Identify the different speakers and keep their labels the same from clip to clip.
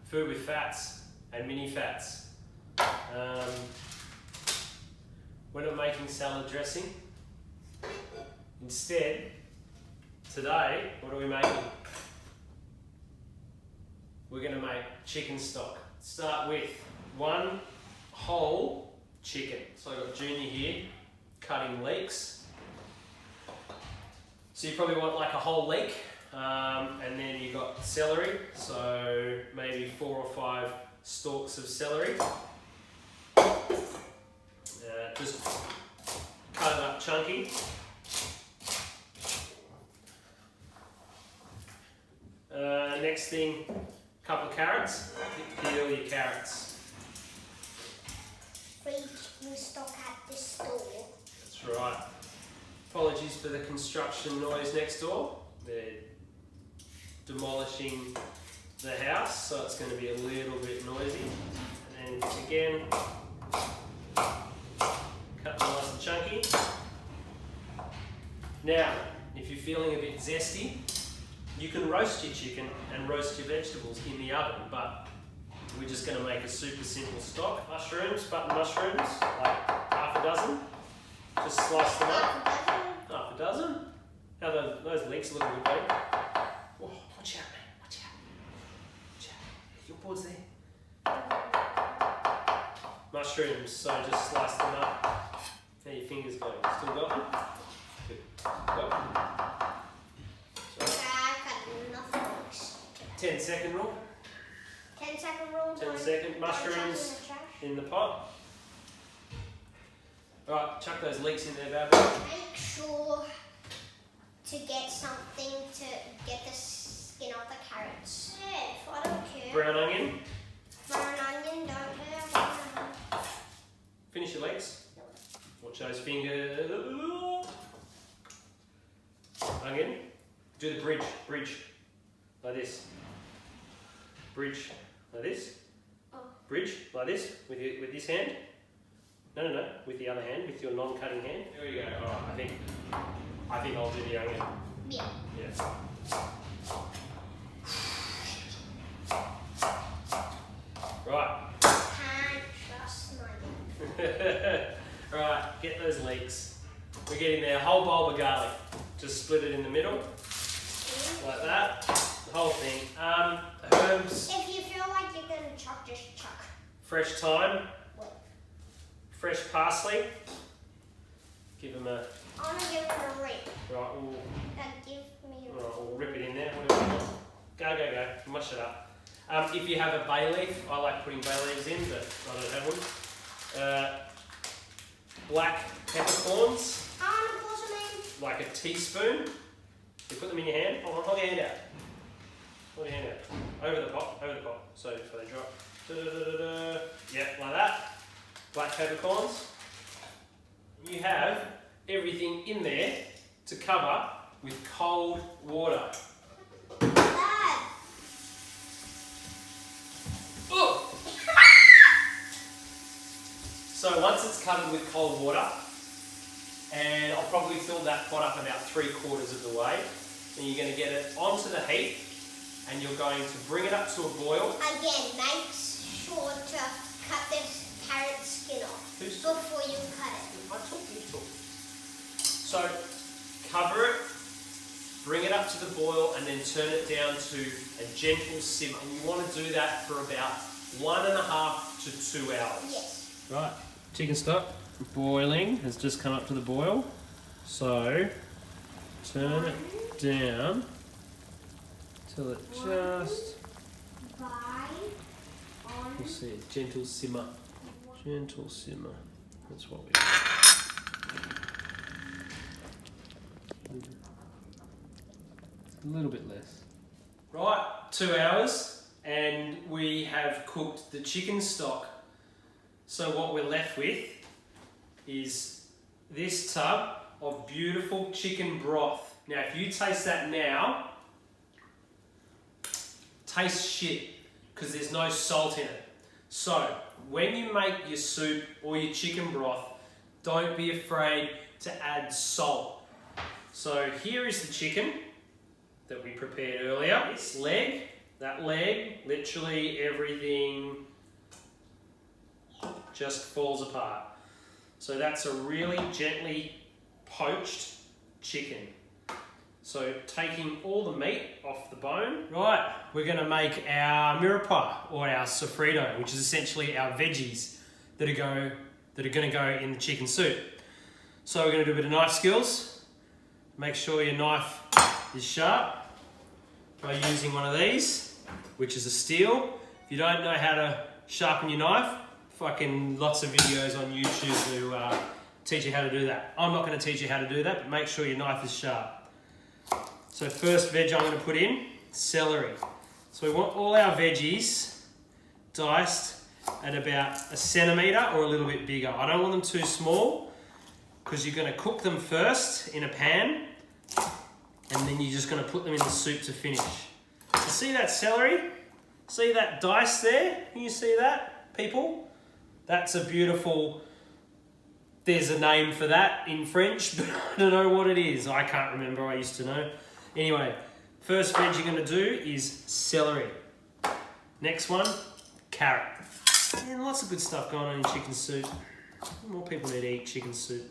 Speaker 1: food with fats and mini fats. We're not making salad dressing. Instead, today, what are we making? We're going to make chicken stock. Start with one whole chicken. So I've got Junior here cutting leeks. So you probably want like a whole leek, and then you've got celery, so maybe 4 or 5 stalks of celery. Just cut it up chunky. Next thing, a couple of carrots. Peel your carrots.
Speaker 2: Free chicken stock at the store.
Speaker 1: That's right. Apologies for the construction noise next door. They're demolishing the house, so it's going to be a little bit noisy. And then again, cut them nice and chunky. Now, if you're feeling a bit zesty, you can roast your chicken and roast your vegetables in the oven, but we're just going to make a super simple stock. Mushrooms, button mushrooms, like half a dozen. Just slice them up. Half a dozen. How those leeks look good, buddy. Oh, watch out, man. Watch out. Watch out. Your board's there. Mushrooms, so just slice them up. How your fingers going? Still got them? Good. Got them. 10-second rule.
Speaker 2: 10-second rule.
Speaker 1: 10-second. Mushrooms in the pot. Alright, chuck those leeks in there, Babby.
Speaker 2: Make sure to get something to get the skin off the carrots. Yeah, I don't care.
Speaker 1: Brown onion.
Speaker 2: Brown onion, don't care.
Speaker 1: Finish your leeks. Watch those fingers. Onion. Do the bridge. Like this. Bridge like this.
Speaker 2: Oh.
Speaker 1: Bridge like this with this hand. No. With the other hand, with your non-cutting hand. There we go. All right. I think I'll do the onion.
Speaker 2: Yeah.
Speaker 1: Right.
Speaker 2: Can't trust my
Speaker 1: Right. Get those leeks. We're getting there. A whole bulb of garlic. Just split it in the middle, like that. The whole thing. Herbs.
Speaker 2: If you feel like you're gonna chuck, just chuck.
Speaker 1: Fresh thyme.
Speaker 2: What?
Speaker 1: Fresh parsley. Give them a.
Speaker 2: I wanna give it a rip.
Speaker 1: Right.
Speaker 2: Give me a
Speaker 1: Right, we'll rip it in there. Whatever you want. Go. Mush it up. If you have a bay leaf, I like putting bay leaves in, but I don't have one. Black peppercorns.
Speaker 2: I wanna pour some in.
Speaker 1: Like a teaspoon. You put them in your hand. Hold your hand out. Hold your hand out. Over the pot. So they drop. Yeah, like that. Black peppercorns. You have everything in there to cover with cold water.
Speaker 2: Dad.
Speaker 1: Oh! So once it's covered with cold water, and I'll probably fill that pot up about 3/4 of the way, then you're going to get it onto the heat, and you're going to bring it up to a boil.
Speaker 2: Again, make sure to cut this carrot skin off before you cut it.
Speaker 1: I talk, you talk. So cover it, bring it up to the boil, and then turn it down to a gentle simmer. And you want to do that for about 1.5 to 2 hours.
Speaker 2: Yes.
Speaker 1: Right, chicken stock boiling has just come up to the boil. So turn it down till it just. We'll see, gentle simmer. Gentle simmer. That's what we do. A little bit less. Right, 2 hours, and we have cooked the chicken stock. So what we're left with is this tub of beautiful chicken broth. Now, if you taste that now, tastes shit because there's no salt in it. So when you make your soup or your chicken broth, don't be afraid to add salt. So here is the chicken that we prepared earlier. This leg That leg, literally everything just falls apart. So that's a really gently poached chicken. So taking all the meat off the bone. Right, we're gonna make our mirepoix or our sofrito, which is essentially our veggies that are gonna go in the chicken soup. So we're gonna do a bit of knife skills. Make sure your knife is sharp by using one of these, which is a steel. If you don't know how to sharpen your knife, fucking lots of videos on YouTube to teach you how to do that. I'm not gonna teach you how to do that, but make sure your knife is sharp. So first veg I'm going to put in, celery. So we want all our veggies diced at about 1 centimetre or a little bit bigger. I don't want them too small because you're going to cook them first in a pan and then you're just going to put them in the soup to finish. So see that celery? See that dice there? Can you see that, people? That's a beautiful... There's a name for that in French, but I don't know what it is. I can't remember, I used to know. Anyway, first veg you're going to do is celery. Next one, carrot. And lots of good stuff going on in chicken soup. More people need to eat chicken soup.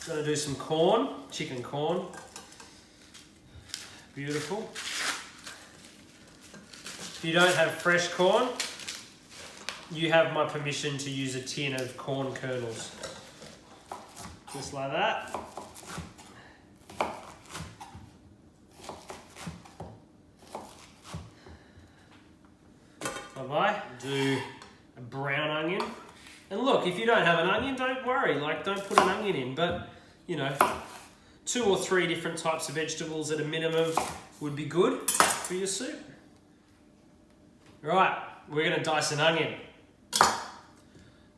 Speaker 1: Going to do some corn, chicken corn. Beautiful. If you don't have fresh corn, you have my permission to use a tin of corn kernels. Just like that. Bye-bye. Do a brown onion. And look, if you don't have an onion, don't worry. Like, don't put an onion in. But, you know, 2 or 3 different types of vegetables at a minimum would be good for your soup. Right, we're going to dice an onion.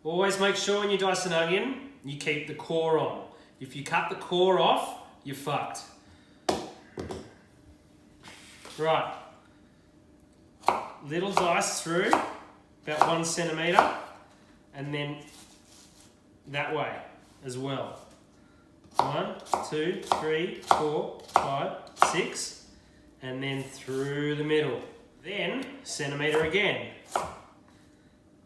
Speaker 1: Always make sure when you dice an onion, you keep the core on. If you cut the core off, you're fucked. Right. Little dice through, about 1 centimetre, and then that way as well. 1, 2, 3, 4, 5, 6, and then through the middle. Then, centimetre again.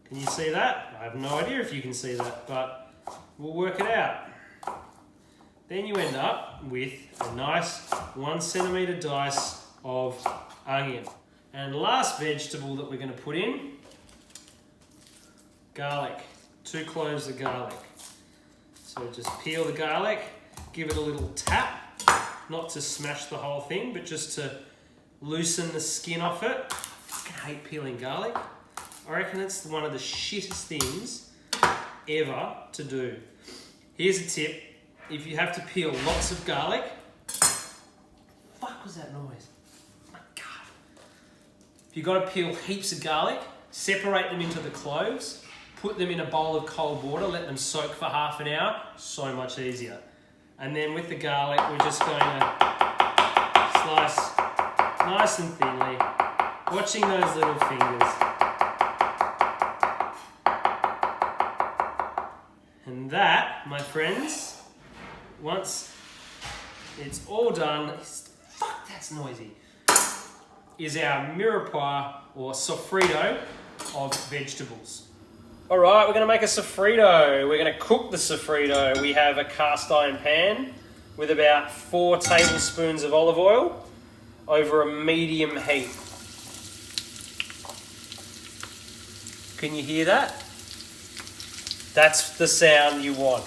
Speaker 1: Can you see that? I have no idea if you can see that, but we'll work it out. Then you end up with a nice 1 centimetre dice of onion. And last vegetable that we're going to put in, garlic. 2 cloves of garlic. So just peel the garlic, give it a little tap, not to smash the whole thing, but just to loosen the skin off it. I fucking hate peeling garlic. I reckon it's one of the shittest things ever to do. Here's a tip. If you have to peel lots of garlic... Fuck was that noise? Oh my God. If you've got to peel heaps of garlic, separate them into the cloves, put them in a bowl of cold water, let them soak for half an hour. So much easier. And then with the garlic, we're just going to slice nice and thinly, watching those little fingers. And that, my friends, once it's all done, fuck that's noisy, is our mirepoix or sofrito of vegetables. All right, we're gonna make a sofrito. We're gonna cook the sofrito. We have a cast iron pan with about 4 tablespoons of olive oil over a medium heat. Can you hear that? That's the sound you want.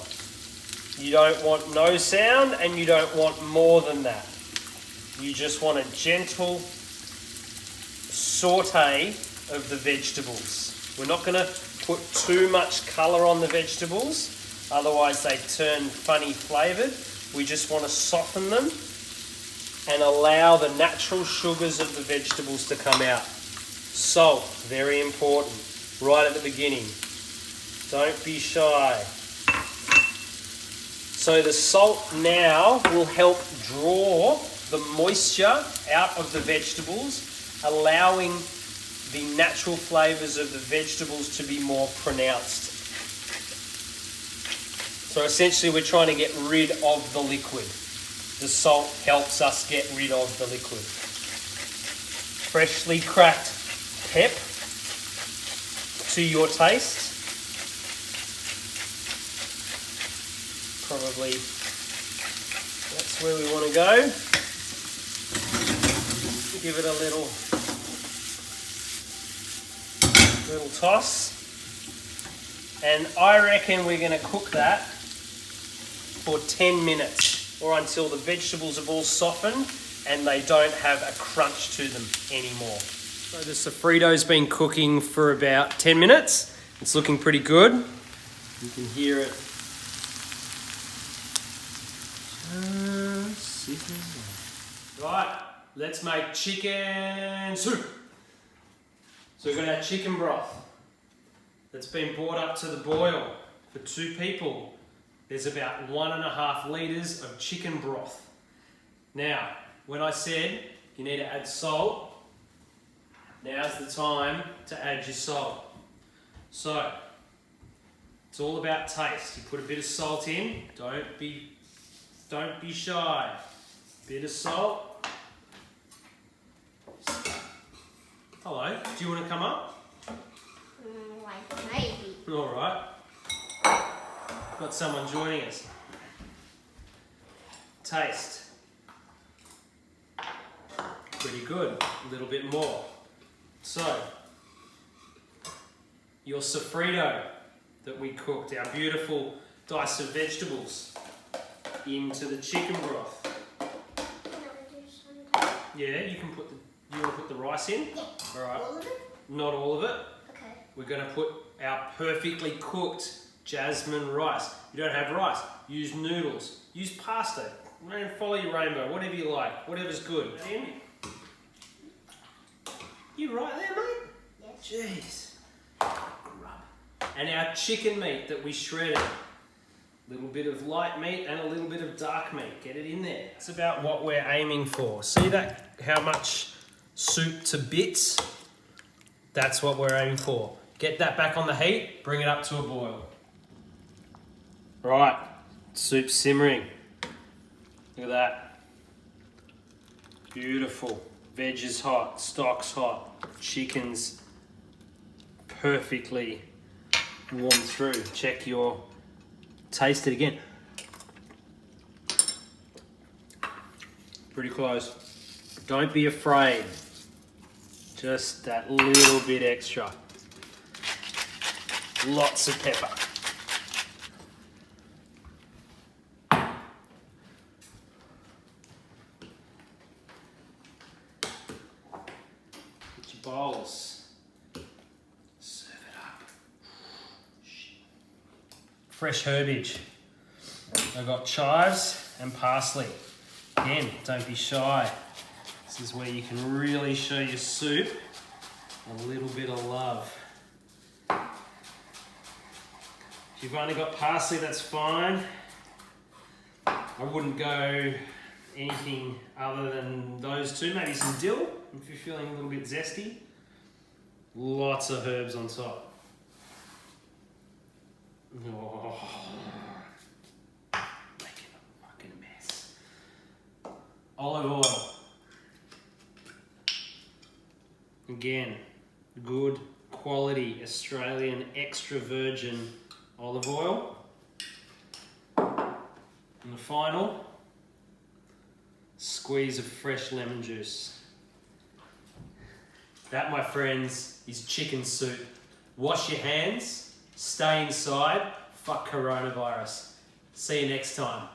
Speaker 1: You don't want no sound and you don't want more than that. You just want a gentle saute of the vegetables. We're not gonna put too much colour on the vegetables, otherwise they turn funny flavoured. We just want to soften them and allow the natural sugars of the vegetables to come out. Salt, very important, right at the beginning. Don't be shy. So the salt now will help draw the moisture out of the vegetables, allowing the natural flavours of the vegetables to be more pronounced. So essentially we're trying to get rid of the liquid. The salt helps us get rid of the liquid. Freshly cracked pep to your taste. Probably that's where we want to go. Give it a little toss. And I reckon we're going to cook that for 10 minutes or until the vegetables have all softened and they don't have a crunch to them anymore. So the sofrito's been cooking for about 10 minutes. It's looking pretty good. You can hear it. Right, let's make chicken soup. So we've got our chicken broth that's been brought up to the boil for 2 people. There's about 1.5 litres of chicken broth. Now, when I said you need to add salt, now's the time to add your salt. So, it's all about taste. You put a bit of salt in, don't be shy. Bit of salt. Hello, do you want to come up?
Speaker 2: Like maybe.
Speaker 1: All right. Got someone joining us. Taste. Pretty good. A little bit more. So, your sofrito that we cooked, our beautiful dice of vegetables, into the chicken broth. Yeah, you can put you want to put the rice in?
Speaker 2: Yeah.
Speaker 1: All right.
Speaker 2: All of it?
Speaker 1: Not all of it.
Speaker 2: Okay.
Speaker 1: We're going to put our perfectly cooked jasmine rice. You don't have rice, use noodles, use pasta, follow your rainbow, whatever you like, whatever's good. In. You right there, mate?
Speaker 2: Yes.
Speaker 1: Jeez. Grub. And our chicken meat that we shredded. A little bit of light meat and a little bit of dark meat. Get it in there. It's about what we're aiming for. See that? How much soup to bits? That's what we're aiming for. Get that back on the heat, bring it up to a boil. Right, soup's simmering. Look at that. Beautiful. Veg is hot, stock's hot, chicken's perfectly warmed through. Check your, taste it again. Pretty close. Don't be afraid. Just that little bit extra. Lots of pepper. Get your bowls. Serve it up. Fresh herbage. I've got chives and parsley. Again, don't be shy. This is where you can really show your soup a little bit of love. If you've only got parsley, that's fine. I wouldn't go anything other than those two. Maybe some dill if you're feeling a little bit zesty. Lots of herbs on top. Oh, making a fucking mess. Olive oil. Again, good quality Australian extra virgin olive oil. And the final, squeeze of fresh lemon juice. That, my friends, is chicken soup. Wash your hands, stay inside, fuck coronavirus. See you next time.